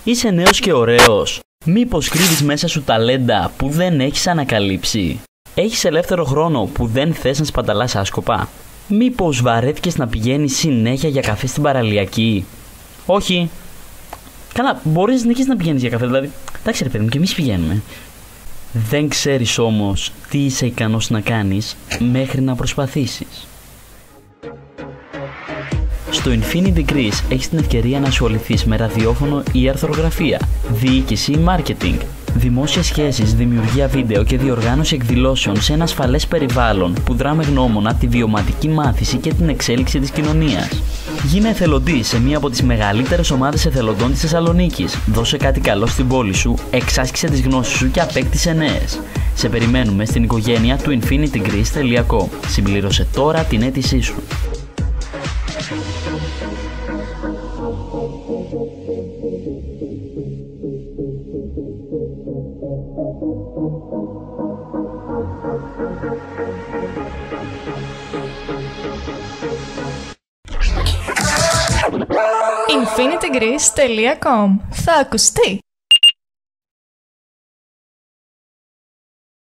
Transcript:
Είσαι νέος και ωραίος. Μήπως κρύβεις μέσα σου ταλέντα που δεν έχεις ανακαλύψει? Έχεις ελεύθερο χρόνο που δεν θες να σπαταλάς άσκοπα? Μήπως βαρέθηκες να πηγαίνεις συνέχεια για καφέ στην παραλιακή? Όχι. Καλά, μπορείς να συνεχίσεις να πηγαίνεις για καφέ, δηλαδή. Εντάξει ρε παιδί μου, και εμείς πηγαίνουμε. Δεν ξέρεις όμως τι είσαι ικανός να κάνεις μέχρι να προσπαθήσεις. Στο Infinity Greece έχεις την ευκαιρία να ασχοληθείς με ραδιόφωνο ή αρθρογραφία, διοίκηση ή marketing, δημόσιες σχέσεις, δημιουργία βίντεο και διοργάνωση εκδηλώσεων σε ένα ασφαλές περιβάλλον που δρά με γνώμονα τη βιωματική μάθηση και την εξέλιξη της κοινωνίας. Γίνε εθελοντής σε μία από τις μεγαλύτερες ομάδες εθελοντών της Θεσσαλονίκης. Δώσε κάτι καλό στην πόλη σου, εξάσκησε τις γνώσεις σου και απέκτησε νέες. Σε περιμένουμε στην οικογένεια του infinitygreece.com. Συμπλήρωσε τώρα την αίτησή σου. infinitygreece.com. Θα ακουστεί!